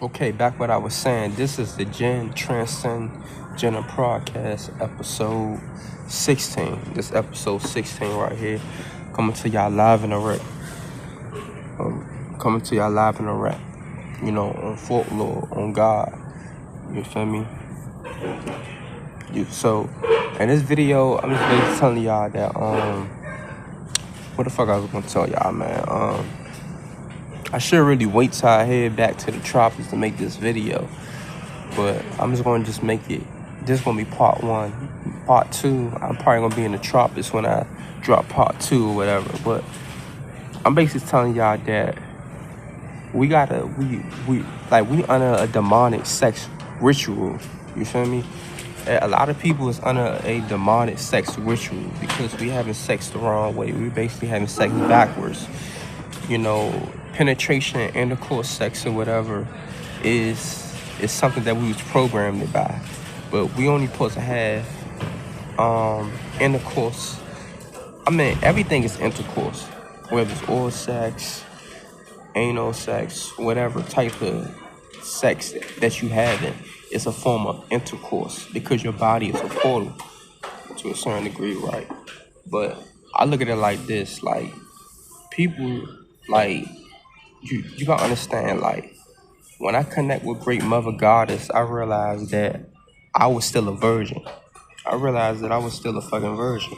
Okay, back what I was saying. This is the Gen Transcend Gender Podcast, episode 16. This episode 16 right here, coming to y'all live in the rec. Coming to y'all live in the rec. You know, on folklore, on God. You feel me? So, in this video, I'm just basically telling y'all that what the fuck I was gonna tell y'all, man. I should really wait till I head back to the tropics to make this video. But I'm just gonna make it. This is gonna be part 1. Part 2, I'm probably gonna be in the tropics when I drop part 2 or whatever. But I'm basically telling y'all that we under a demonic sex ritual. You feel me? A lot of people is under a demonic sex ritual because we having sex the wrong way. We basically having sex backwards. You know, penetration, intercourse sex or whatever is something that we was programmed by. But we only supposed to have intercourse. I mean, everything is intercourse. Whether it's oral sex, anal sex, whatever type of sex that you having, it's a form of intercourse because your body is a portal to a certain degree, right? But I look at it like this, like people, like you gotta understand, like when I connect with Great Mother Goddess, I realized that I was still a virgin. I realized that I was still a fucking virgin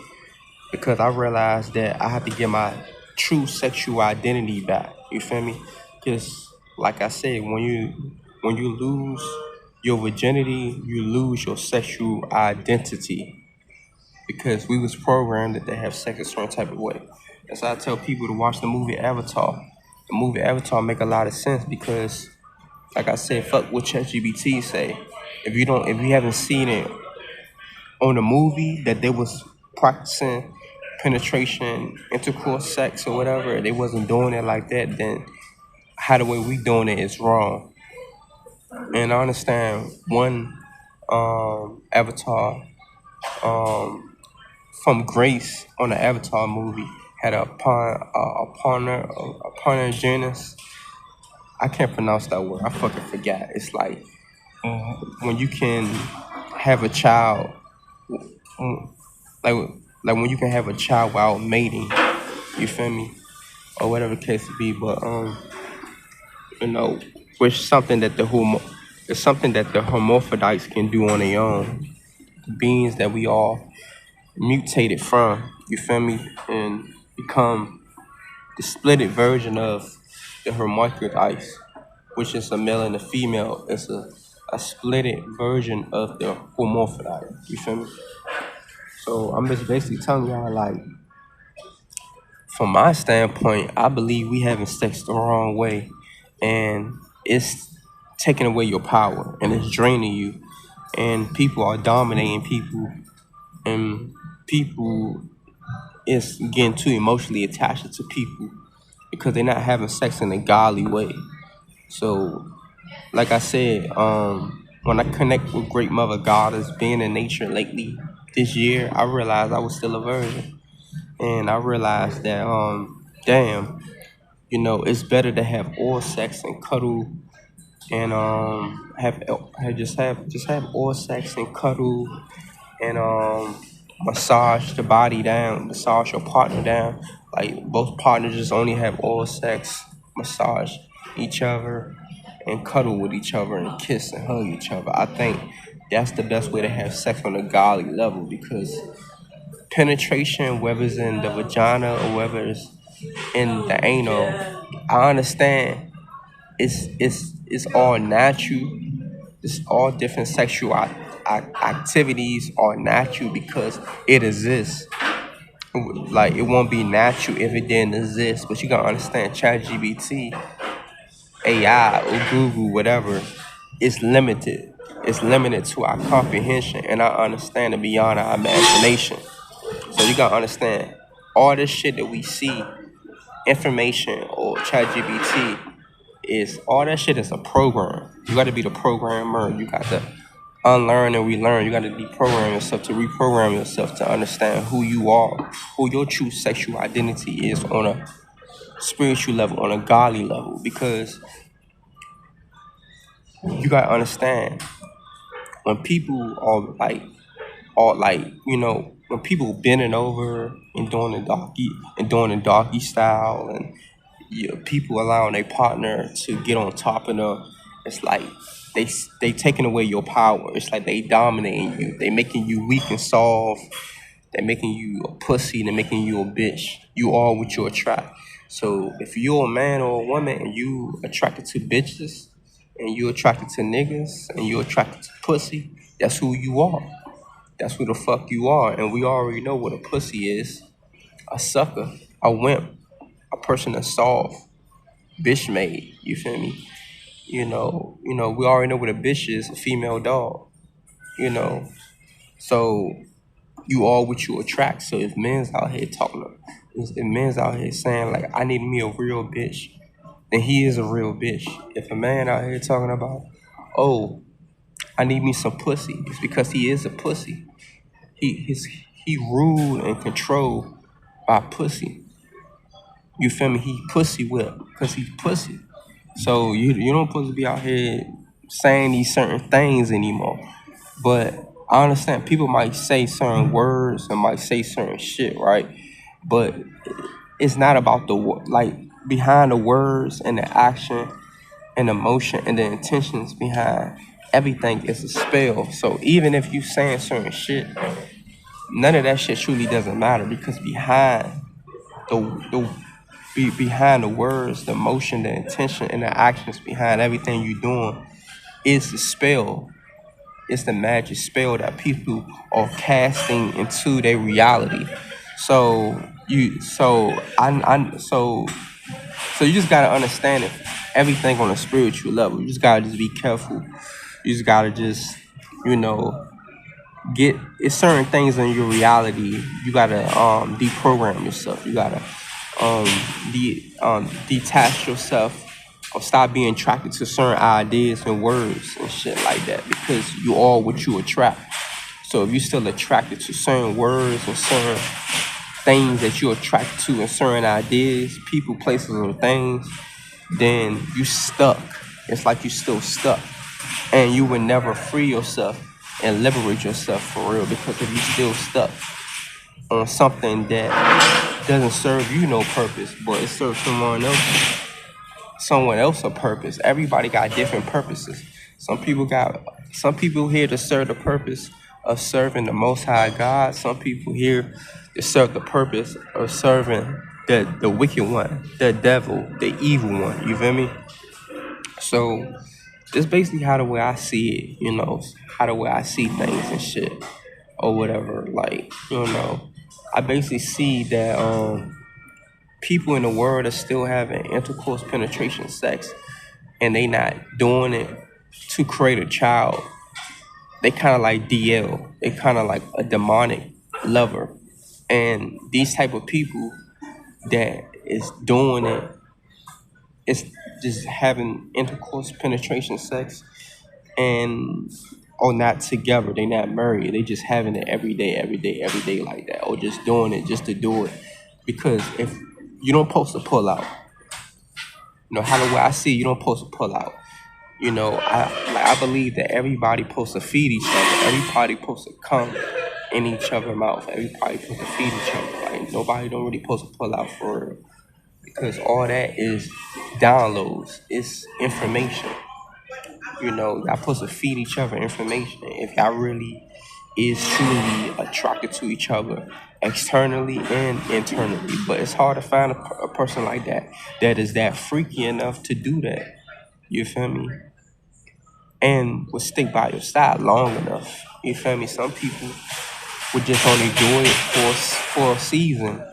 because I realized that I had to get my true sexual identity back. You feel me? Because, like I said, when you lose your virginity, you lose your sexual identity because we was programmed that they have sex a certain type of way. That's why I tell people to watch the movie Avatar. The movie Avatar make a lot of sense because, like I said, fuck what ChatGPT say. If you haven't seen it on the movie that they was practicing penetration, intercourse, sex or whatever, they wasn't doing it like that, then how the way we doing it is wrong. And I understand one Avatar from Grace on the Avatar movie had a partner genus. I can't pronounce that word. I fucking forgot. It's like when you can have a child, like when you can have a child without mating. You feel me? Or whatever the case be. But you know, which something that it's something that the hermaphrodites can do on their own. Beings that we all mutated from. You feel me? And become the splitted version of the hermaphrodites, which is a male and a female. It's a splitted version of the hermaphrodite. You feel me? So I'm just basically telling y'all, like, from my standpoint, I believe we having sex the wrong way, and it's taking away your power, and it's draining you, and people are dominating people, and people is getting too emotionally attached to people because they're not having sex in a godly way. So, like I said, when I connect with Great Mother Goddess, being in nature lately this year, I realized I was still a virgin. And I realized that, damn, you know, it's better to have oral sex and cuddle and have oral sex and cuddle and massage the body down, massage your partner down. Like both partners just only have oral sex, massage each other and cuddle with each other and kiss and hug each other. I think that's the best way to have sex on a godly level because penetration, whether it's in the vagina or whether it's in the anal, I understand it's all natural. It's all different sexual activities are natural because it exists. Like it won't be natural if it didn't exist. But you gotta understand, ChatGPT, AI, or Google, whatever, it's limited. It's limited to our comprehension and our understanding beyond our imagination. So you gotta understand, all this shit that we see, information or ChatGPT, is all that shit is a program. You gotta be the programmer. You got to unlearn and relearn. You gotta deprogram yourself to reprogram yourself to understand who you are, who your true sexual identity is on a spiritual level, on a godly level. Because You gotta understand when people are like, when people bending over and doing the doggy style, and people allowing their partner to get on top of them, it's like they taking away your power. It's like they dominating you. They making you weak and soft. They're making you a pussy. They're making you a bitch. You are what you attract. So if you're a man or a woman and you attracted to bitches, and you attracted to niggas, and you attracted to pussy, that's who you are. That's who the fuck you are. And we already know what a pussy is. A sucker, a wimp, a person that's soft, bitch made. You feel me? We already know what a bitch is, a female dog. You know. So you are what you attract. So if men's out here if men's out here saying like, I need me a real bitch, then he is a real bitch. If a man out here talking about, oh, I need me some pussy, it's because he is a pussy. He ruled and controlled by pussy. You feel me? He pussy whipped because he's pussy. So you don't supposed to be out here saying these certain things anymore. But I understand people might say certain words and might say certain shit, right? But it's not about like behind the words and the action and emotion and the intentions behind everything is a spell. So even if you saying certain shit, none of that shit truly doesn't matter, because the behind the words, the emotion, the intention, and the actions behind everything you're doing is the spell. It's the magic spell that people are casting into their reality. So you just gotta understand it. Everything on a spiritual level. You just gotta just be careful. You just gotta just, you know, get it's certain things in your reality. You gotta deprogram yourself. You gotta um detach yourself, or stop being attracted to certain ideas and words and shit like that, because you are what you attract. So if you're still attracted to certain words and certain things that you're attracted to, and certain ideas, people, places, or things, then you stuck. It's like you still stuck, and you would never free yourself and liberate yourself for real, because if you still stuck on something that doesn't serve you no purpose, but it serves someone else a purpose. Everybody got different purposes. Some people here to serve the purpose of serving the Most High God. Some people here to serve the purpose of serving the wicked one, the devil, the evil one. You feel me? So it's basically how the way I see it, how the way I see things and shit, or whatever. Like, I basically see that people in the world are still having intercourse, penetration, sex, and they not doing it to create a child. They kind of like DL. They kind of like a demonic lover. And these type of people that is doing it, it's just having intercourse, penetration, sex, and or not together. They not married. They just having it every day, every day, every day like that, or just doing it just to do it. Because if you don't post to pull out, how the way I see it, you don't post to pull out. I believe that everybody supposed to feed each other. Everybody supposed to come in each other's mouth. Everybody supposed to feed each other. Like, nobody don't really supposed to pull out for real, because all that is downloads. It's information. Y'all supposed to feed each other information. If y'all really is truly attracted to each other externally and internally. But it's hard to find a person like that is that freaky enough to do that. You feel me? And will stick by your side long enough. You feel me? Some people would just only do it for a season,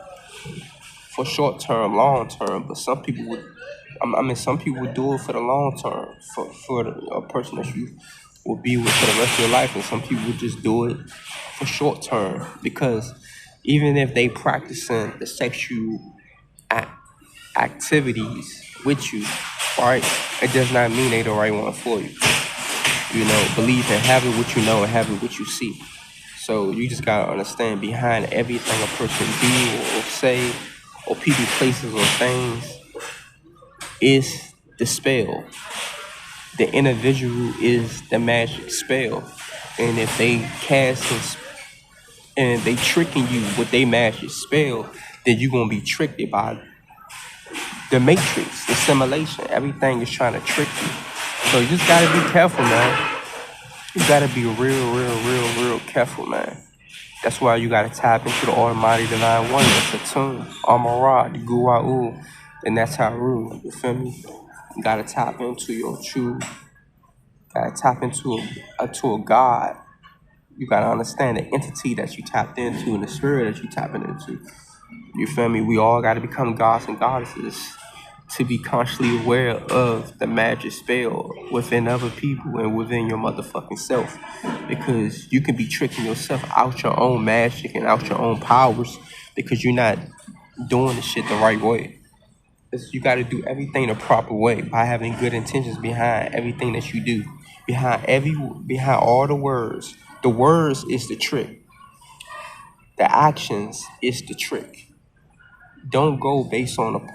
for short term, long term. But some people would, some people would do it for the long term, for a person that you will be with for the rest of your life. And some people would just do it for short term, because even if they practicing the sexual activities with you, right, it does not mean they the right one for you. Believe and have it what you know and have it what you see. So you just gotta understand, behind everything a person do or say, or people, places, or things, is the spell. The individual is the magic spell. And if they cast and they tricking you with their magic spell, then you're gonna be tricked by the matrix, the simulation. Everything is trying to trick you. So you just gotta be careful, man. You gotta be real careful, man. That's why you gotta tap into the Almighty Divine Oneness, Atum, Amarad, the Gua'u, and that's how rule. You feel me? You gotta tap into your true. Gotta tap into a God. You gotta understand the entity that you tapped into and the spirit that you tapping into. You feel me? We all gotta become gods and goddesses to be consciously aware of the magic spell within other people and within your motherfucking self. Because you can be tricking yourself out your own magic and out your own powers because you're not doing the shit the right way. You got to do everything the proper way by having good intentions behind everything that you do. Behind all the words. The words is the trick. The actions is the trick. Don't go based on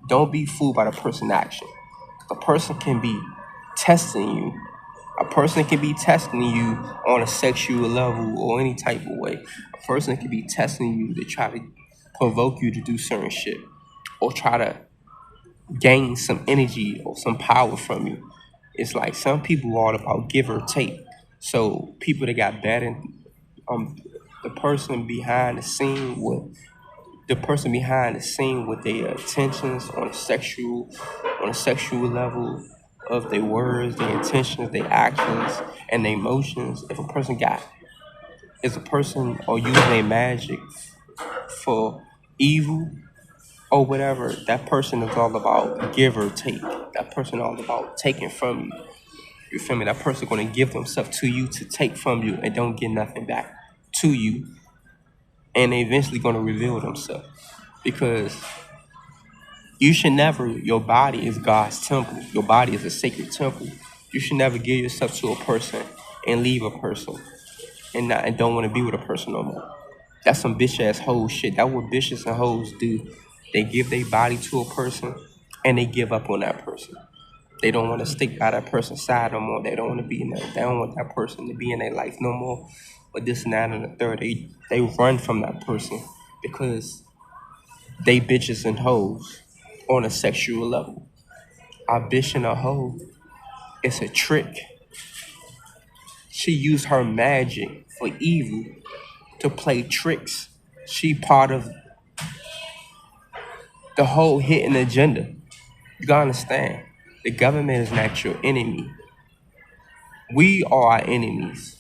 don't be fooled by the person action. A person can be testing you. A person can be testing you on a sexual level or any type of way. A person can be testing you to try to provoke you to do certain shit or try to gain some energy or some power from you. It's like some people are all about give or take. So people that got bad and um the person behind the scene with their intentions on a sexual level of their words, their intentions, their actions, and their emotions. If a person or using their magic for evil or whatever, that person is all about give or take. That person all about taking from you. You feel me? That person gonna give themselves to you to take from you and don't get nothing back to you, and they eventually gonna reveal themselves because you should never. Your body is God's temple. Your body is a sacred temple. You should never give yourself to a person and leave a person and don't want to be with a person no more. That's some bitch ass hoe shit. That's what bitches and hoes do. They give their body to a person and they give up on that person. They don't want to stick by that person's side no more. They don't want to be in that. They don't want that person to be in their life no more. But this and that and the third, they run from that person because they bitches and hoes on a sexual level. A bitch and a hoe, it's a trick. She used her magic for evil to play tricks. She part of the whole hidden agenda. You gotta understand, the government is not your enemy. We are our enemies.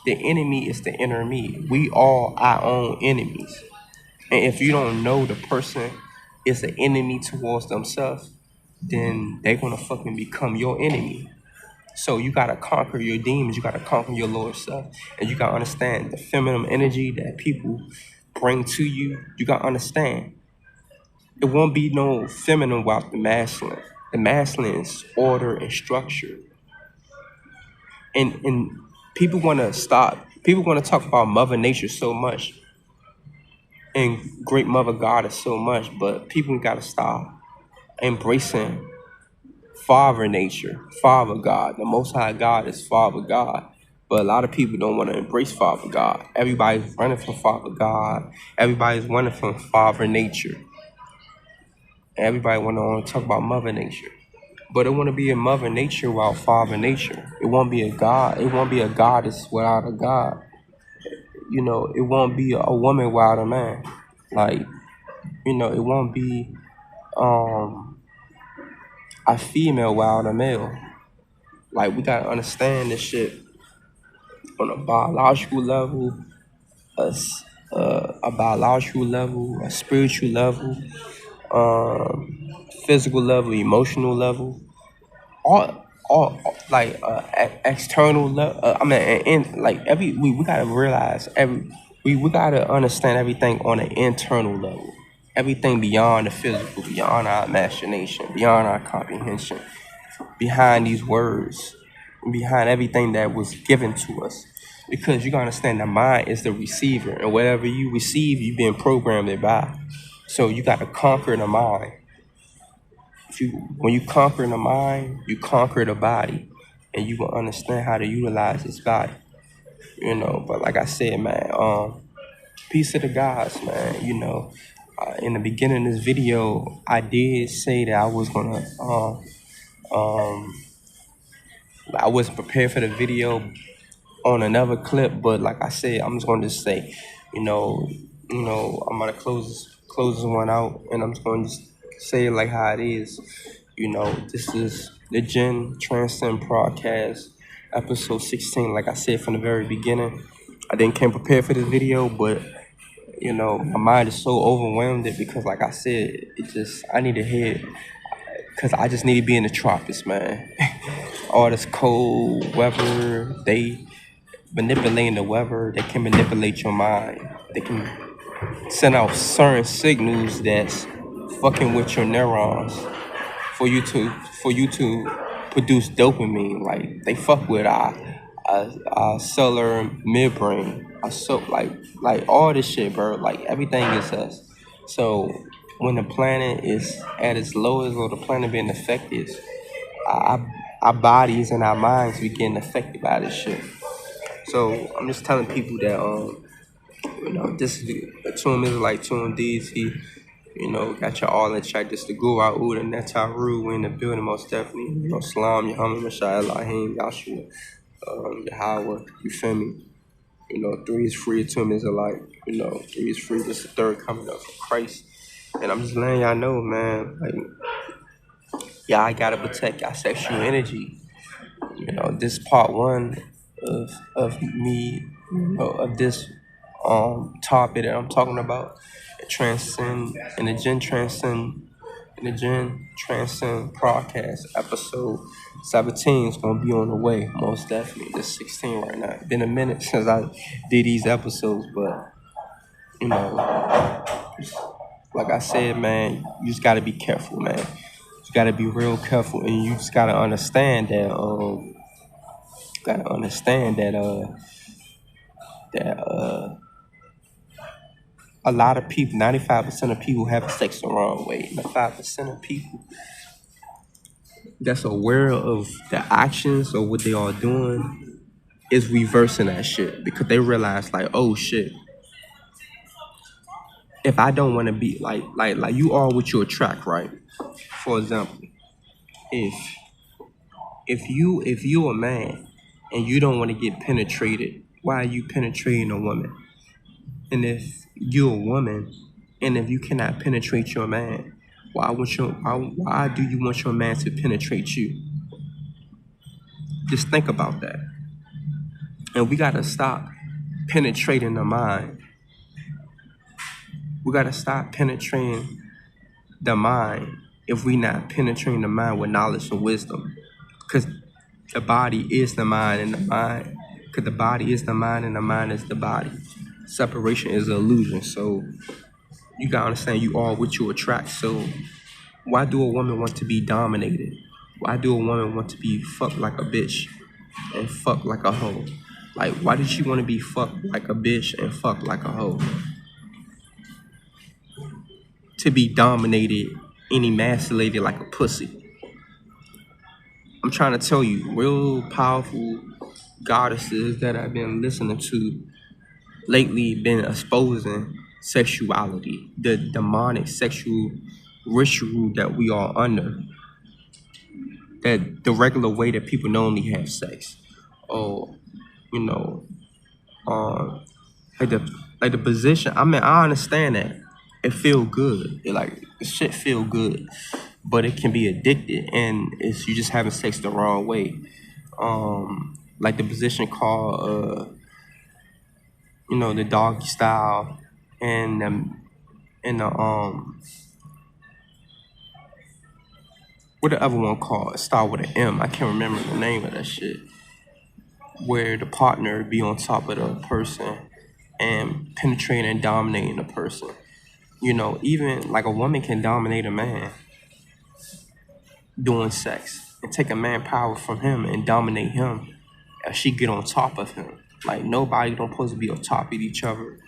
The enemy is the inner me. We are our own enemies. And if you don't know the person is an enemy towards themselves, then they're gonna fucking become your enemy. So you gotta conquer your demons, you gotta conquer your lower self, and you gotta understand the feminine energy that people bring to you. You gotta understand it won't be no feminine without the masculine. The masculine is order and structure. And people wanna stop. People wanna talk about Mother Nature so much and Great Mother Goddess so much, but people gotta stop embracing Father Nature, Father God. The Most High God is Father God. But a lot of people don't want to embrace Father God. Everybody's running from Father God. Everybody's running from Father Nature. Everybody want to talk about Mother Nature. But it want to be a Mother Nature without Father Nature. It won't be a God. It won't be a goddess without a God. You know, it won't be a woman without a man. Like, you know, it won't be a female without a male. Like, we gotta understand this shit on a biological level, a biological level, a spiritual level, physical level, emotional level, all like external level. I mean, like we gotta realize we gotta understand everything on an internal level. Everything beyond the physical, beyond our imagination, beyond our comprehension, behind these words, behind everything that was given to us. Because you gotta understand the mind is the receiver, and whatever you receive, you've been programmed it by. So you gotta conquer the mind When you conquer the mind, you conquer the body, and you will understand how to utilize this body. But like I said, man, peace to the gods, man. In the beginning of this video, I did say that um, I wasn't prepared for the video on another clip, but like I said, I'm just going to say, you know, I'm gonna close this one out, and I'm just going to say it like how it is. This is the Gen Transcend Podcast, episode 16. Like I said from the very beginning, I didn't came prepared for this video, but my mind is so overwhelmed it because, like I said, I need to hear, because I just need to be in the tropics, man. All this cold weather, they manipulating the weather, they can manipulate your mind. They can send out certain signals that's fucking with your neurons for you to produce dopamine. Like they fuck with our cellular midbrain, like all this shit, bro. Like everything is us. So when the planet is at its lowest or the planet being affected, our bodies and our minds be getting affected by this shit. So I'm just telling people that this is the Atum is like Atum deity. Got your all in check. This the Guru Ud and that's how rude we in the building most definitely. Salam, Muhammad, Mashai, Elohim, Yahshua, Yahweh, you feel me? 3 is free, Atum is alike. 3 is free, this is the third coming up for Christ. And I'm just letting y'all know, man, like, y'all gotta protect your sexual energy. This part one of me, of this topic that I'm talking about, transcend in the Gen Transcend podcast, episode 17 is gonna be on the way, most definitely. This 16 right now. It's been a minute since I did these episodes, but like I said, man, you just gotta be careful, man. You gotta be real careful, and you just gotta understand that a lot of people, 95% of people have sex the wrong way. The 5% of people that's aware of the actions or what they are doing is reversing that shit because they realize like, oh shit, if I don't want to be like you are what you attract, right? For example, if you're a man and you don't want to get penetrated, why are you penetrating a woman? And if you're a woman, and if you cannot penetrate your man, why do you want your man to penetrate you? Just think about that. And we gotta stop penetrating the mind. We gotta stop penetrating the mind if we not penetrating the mind with knowledge and wisdom. Because the body is the mind and the mind. Because the body is the mind and the mind is the body. Separation is an illusion. So you gotta understand you are what you attract. So why do a woman want to be dominated? Why do a woman want to be fucked like a bitch and fucked like a hoe? Like, why does she want to be fucked like a bitch and fucked like a hoe? To be dominated and emasculated like a pussy. I'm trying to tell you, real powerful goddesses that I've been listening to lately been exposing sexuality, the demonic sexual ritual that we are under, that the regular way that people normally have sex. Or, you know, like the position. I mean, I understand that it feel good. The shit feel good, but it can be addicted, and it's you just having sex the wrong way. Like the position called, the doggy style, and what the other one called? It start with an M. I can't remember the name of that shit. Where the partner be on top of the person and penetrating and dominating the person. Even like a woman can dominate a man doing sex and take a man power from him and dominate him as she get on top of him. Like nobody don't supposed to be on top of each other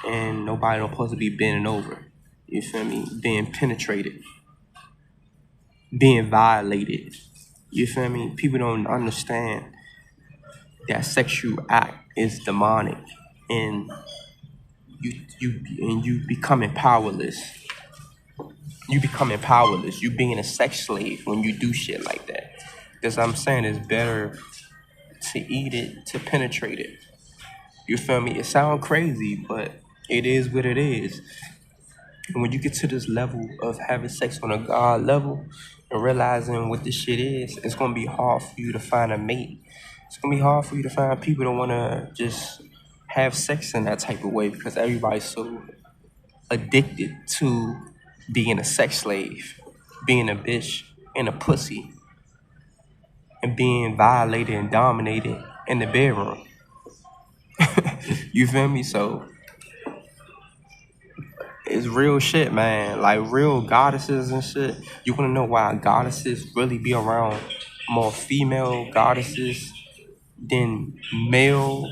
and nobody don't supposed to be bending over. You feel me? Being penetrated. being violated. You feel me? People don't understand that sexual act is demonic, and you becoming powerless. You becoming powerless. You being a sex slave when you do shit like that. Because I'm saying it's better to eat it, to penetrate it. You feel me? It sounds crazy, but it is what it is. And when you get to this level of having sex on a God level and realizing what this shit is, it's gonna be hard for you to find a mate. It's gonna be hard for you to find people that wanna just have sex in that type of way because everybody's so addicted to being a sex slave, being a bitch and a pussy, and being violated and dominated in the bedroom. You feel me? So it's real shit, man. Like real goddesses and shit. You wanna know why goddesses really be around more female goddesses than male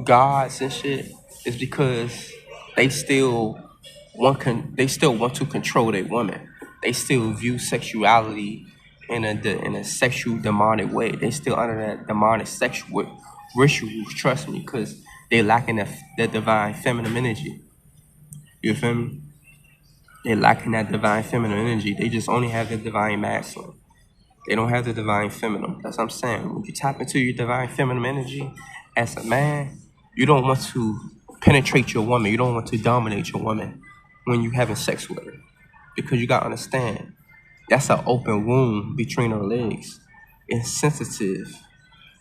gods and shit? It's because they still they still want to control their woman. They still view sexuality in a sexual demonic way. They still under that demonic sexual rituals. Trust me, because they lacking that divine feminine energy. You feel me? They're lacking that divine feminine energy. They just only have the divine masculine. They don't have the divine feminine. That's what I'm saying. When you tap into your divine feminine energy as a man, you don't want to penetrate your woman. You don't want to dominate your woman when you having sex with her. Because you gotta understand, that's an open wound between her legs. It's sensitive.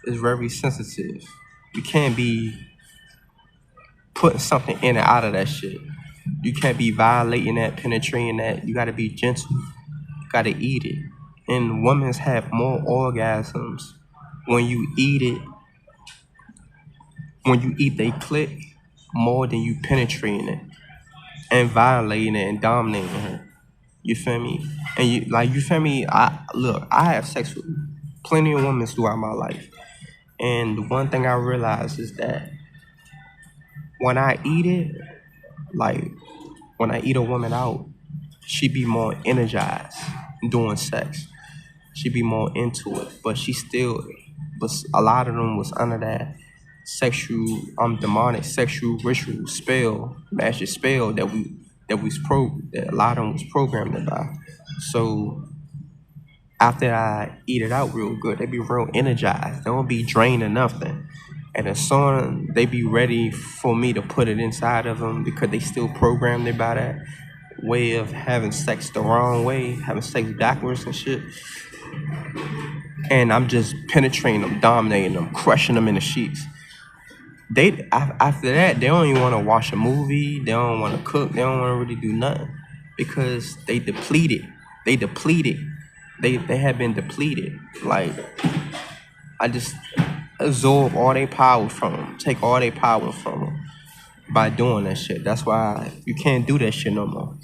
It's very sensitive. You can't be putting something in and out of that shit. You can't be violating that, penetrating that. You gotta be gentle. You gotta eat it. And women have more orgasms when you eat it, when you eat they clit more than you penetrating it and violating it and dominating her. You feel me? And you feel me? I have sex with plenty of women throughout my life. And the one thing I realized is that when I eat it, like when I eat a woman out, she be more energized doing sex. She be more into it, but she still, but a lot of them was under that sexual, demonic sexual ritual spell, magic spell that a lot of them was programmed by. So after I eat it out real good, they be real energized. They don't be drained or nothing. And as soon they be ready for me to put it inside of them because they still programmed it by that way of having sex the wrong way, having sex backwards and shit. And I'm just penetrating them, dominating them, crushing them in the sheets. After that, they don't even want to watch a movie. They don't want to cook. They don't want to really do nothing because they depleted. They depleted. They have been depleted. Like I just absorb all their power from them, take all their power from them by doing that shit. That's why you can't do that shit no more.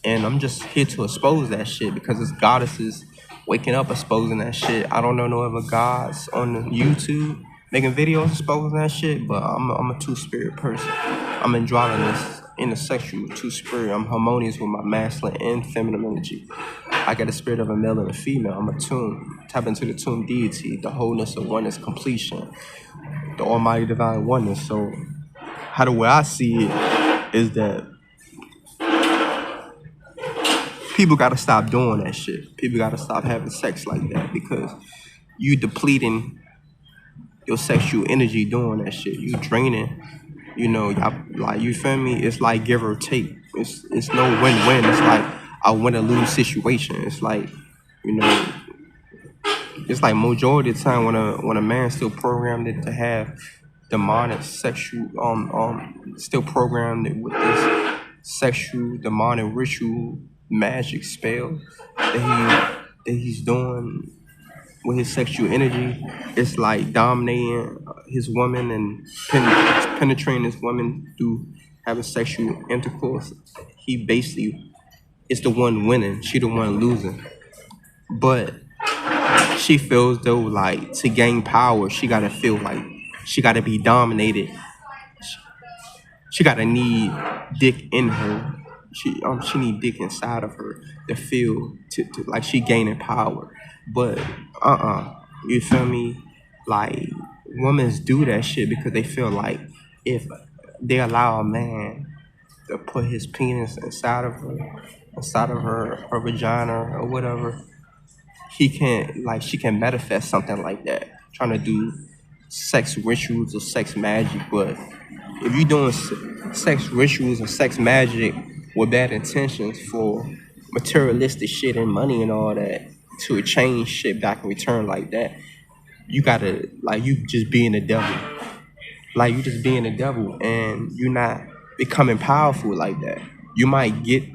And I'm just here to expose that shit because it's goddesses waking up exposing that shit. I don't know no other gods on YouTube making videos exposing that shit, but I'm a two-spirit person. I'm androgynous, intersexual, two-spirit. I'm harmonious with my masculine and feminine energy. I got the spirit of a male and a female. I'm a tomb. Tap into the tomb deity, the wholeness of oneness, completion, the almighty divine oneness. So how the way I see it is that people gotta stop doing that shit. People gotta stop having sex like that because you depleting your sexual energy doing that shit. You draining, y'all, like you feel me? It's like give or take. It's no win-win. It's like a win or lose situation. It's like, you know, it's like majority of the time when a man still programmed it to have demonic sexual still programmed it with this sexual demonic ritual magic spell that he's doing with his sexual energy. It's like dominating his woman and penetrating his woman through having sexual intercourse. He basically is the one winning. She the one losing. But she feels though like to gain power, she gotta feel like she gotta be dominated. She gotta need dick in her she need dick inside of her to feel to like she gaining power. But you feel me? Like women do that shit because they feel like if they allow a man to put his penis inside of her vagina or whatever, he can like she can manifest something like that, trying to do sex rituals or sex magic. But if you're doing sex rituals and sex magic with bad intentions for materialistic shit and money and all that to exchange shit back in return like that, you gotta like you just being the devil. Like you just being the devil and you're not becoming powerful like that. You might get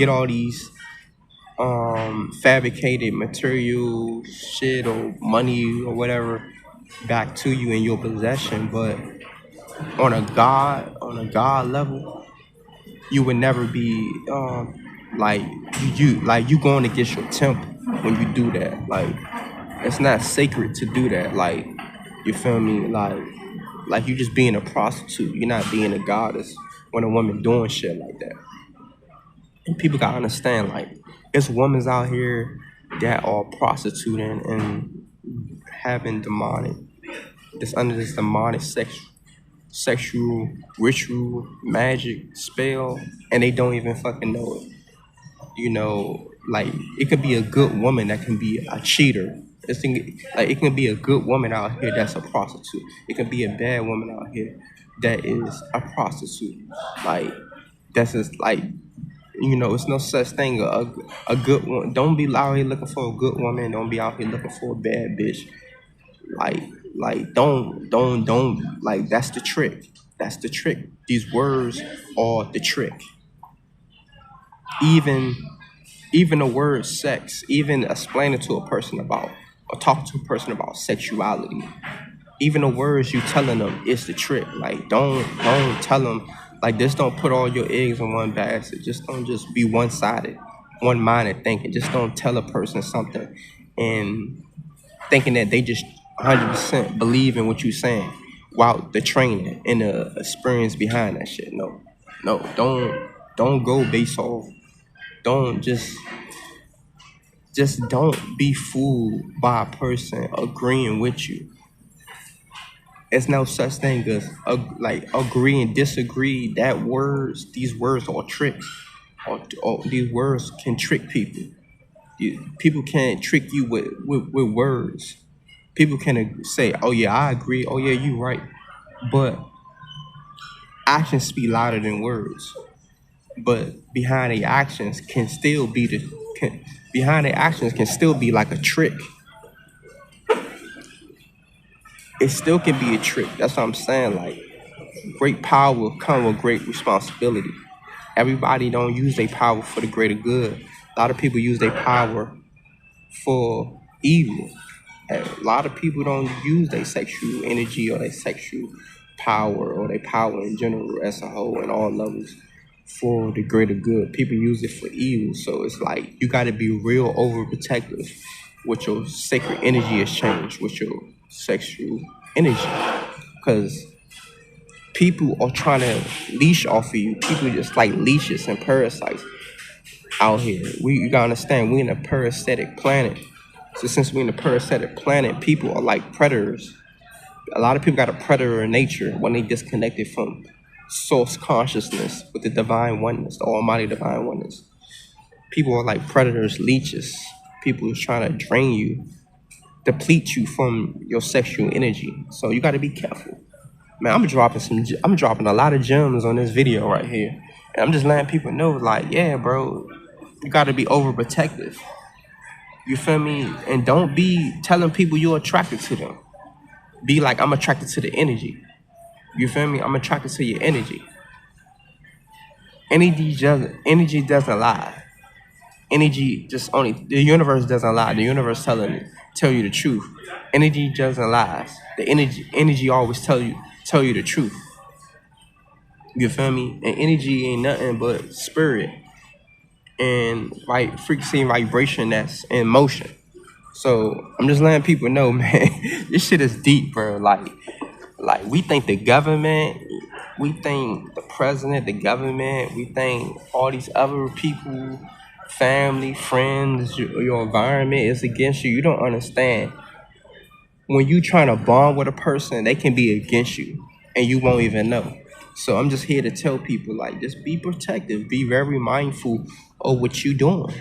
all these fabricated material shit or money or whatever back to you in your possession, but on a god level, you would never be like you going against your temple when you do that. Like it's not sacred to do that. Like you feel me? Like you just being a prostitute. You're not being a goddess when a woman doing shit like that. And people gotta understand, like, it's women out here that are prostituting and having demonic, this under this demonic sexual ritual, magic, spell, and they don't even fucking know it. You know, like it could be a good woman that can be a cheater. Like it can be a good woman out here that's a prostitute. It can be a bad woman out here that is a prostitute. Like that's just like it's no such thing. A good one. Don't be out here looking for a good woman. Don't be out here looking for a bad bitch. Like, don't. Like, that's the trick. That's the trick. These words are the trick. Even, even the word sex, even explaining to a person about, or talking to a person about sexuality, even the words you telling them is the trick. Like don't tell them like this. Don't put all your eggs in one basket. Just don't just be one sided, one minded thinking. Just don't tell a person something and thinking that they just 100% believe in what you're saying while the training and the experience behind that shit. No, don't go based off. Don't just don't be fooled by a person agreeing with you. It's no such thing as like agree and disagree. These words are tricks, or these words can trick people. People can't trick you with words. People can say, "Oh yeah, I agree. Oh yeah, you right," but actions speak louder than words. But behind the actions can still be like a trick. It still can be a trick. That's what I'm saying. Like great power come with great responsibility. Everybody don't use their power for the greater good. A lot of people use their power for evil. And a lot of people don't use their sexual energy or their sexual power or their power in general as a whole in all levels for the greater good. People use it for evil. So it's like you got to be real overprotective with your sacred energy exchange with your sexual energy, because people are trying to leash off of you. People just like leashes and parasites out here. You gotta understand, we in a parasitic planet. So since we're in a parasitic planet, people are like predators. A lot of people got a predator in nature when they disconnected from source consciousness with the divine oneness, the almighty divine oneness. People are like predators, leeches. People who's trying to drain you, deplete you from your sexual energy. So you got to be careful. Man, I'm dropping a lot of gems on this video right here. And I'm just letting people know, like, yeah, bro, you gotta be overprotective. You feel me? And don't be telling people you're attracted to them. Be like, I'm attracted to the energy. You feel me? I'm attracted to your energy. Energy doesn't lie. Energy just only the universe doesn't lie. The universe tell you the truth. Energy doesn't lie. The energy always tell you the truth. You feel me? And energy ain't nothing but spirit and frequency and vibration that's in motion. So I'm just letting people know, man, this shit is deep, bro. Like we think the government, we think the president, the government, we think all these other people, family, friends, your environment is against you. You don't understand. When you trying to bond with a person, they can be against you and you won't even know. So I'm just here to tell people, like, just be protective, be very mindful of what you doing.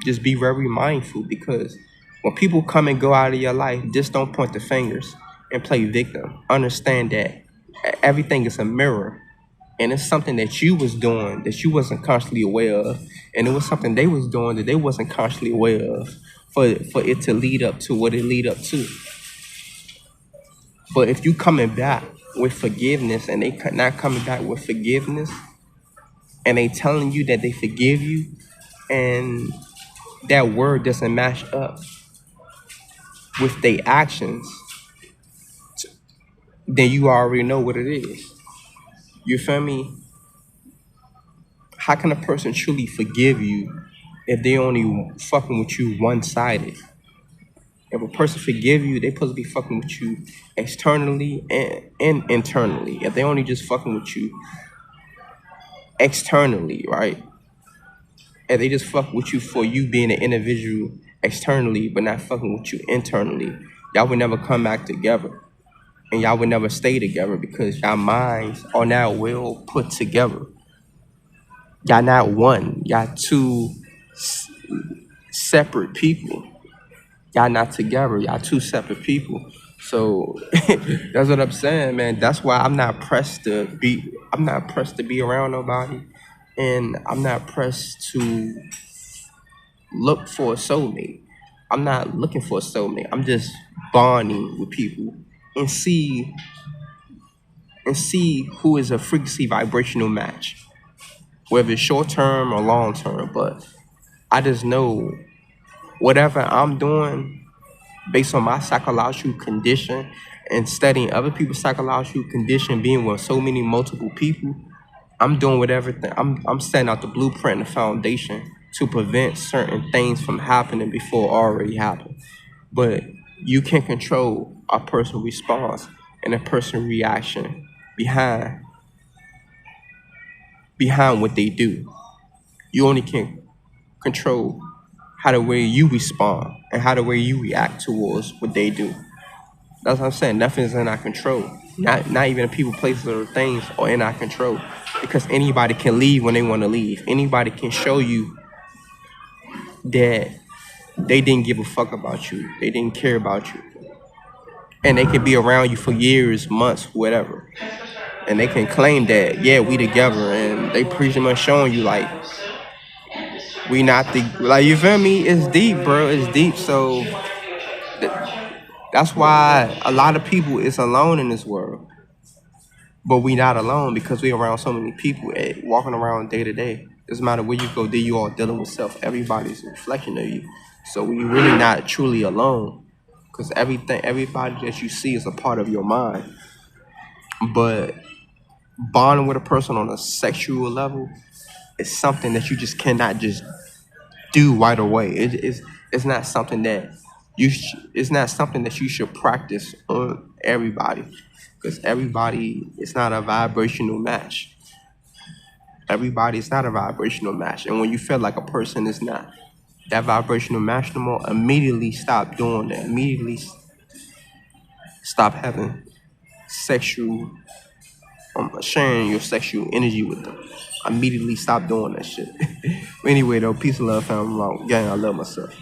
Just be very mindful, because when people come and go out of your life, just don't point the fingers and play victim. Understand that everything is a mirror, and it's something that you was doing that you wasn't consciously aware of, and it was something they was doing that they wasn't consciously aware of, for it to lead up to what it lead up to. But if you coming back with forgiveness and they not coming back with forgiveness, and they telling you that they forgive you, and that word doesn't match up with their actions, then you already know what it is. You feel me? How can a person truly forgive you if they only fucking with you one-sided? If a person forgive you, they supposed to be fucking with you externally and internally. If they only just fucking with you externally, right? If they just fuck with you for you being an individual externally, but not fucking with you internally, y'all would never come back together. And y'all would never stay together, because y'all minds are now well put together. Y'all not one. Y'all two separate people. Y'all not together. Y'all two separate people. So that's what I'm saying, man. That's why I'm not pressed to be. I'm not pressed to be around nobody, and I'm not pressed to look for a soulmate. I'm not looking for a soulmate. I'm just bonding with people and see who is a frequency vibrational match, whether it's short term or long term. But I just know whatever I'm doing based on my psychological condition and studying other people's psychological condition, being with so many multiple people, I'm doing whatever I'm setting out the blueprint and the foundation to prevent certain things from happening before it already happened. But you can control a person's response and a person's reaction behind what they do. You only can control how the way you respond and how the way you react towards what they do. That's what I'm saying. Nothing's in our control. Not even the people, places, or things are in our control. Because anybody can leave when they want to leave. Anybody can show you that they didn't give a fuck about you. They didn't care about you. And they can be around you for years, months, whatever. And they can claim that, yeah, we together. And they pretty much showing you, like, we not the, like, you feel me? It's deep, bro. It's deep. So that's why a lot of people is alone in this world. But we not alone, because we around so many people walking around day to day. Doesn't matter where you go, there you are dealing with self. Everybody's a reflection of you. So you're really not truly alone, because everybody that you see is a part of your mind. But bonding with a person on a sexual level is something that you just cannot just do right away. It's not something that it's not something that you should practice on everybody, because everybody is not a vibrational match. Everybody is not a vibrational match, and when you feel like a person is not that vibrational match no more, immediately stop doing that. Immediately stop having sexual, sharing your sexual energy with them. Immediately stop doing that shit. Anyway, though, peace and love, family. Gang, I love myself.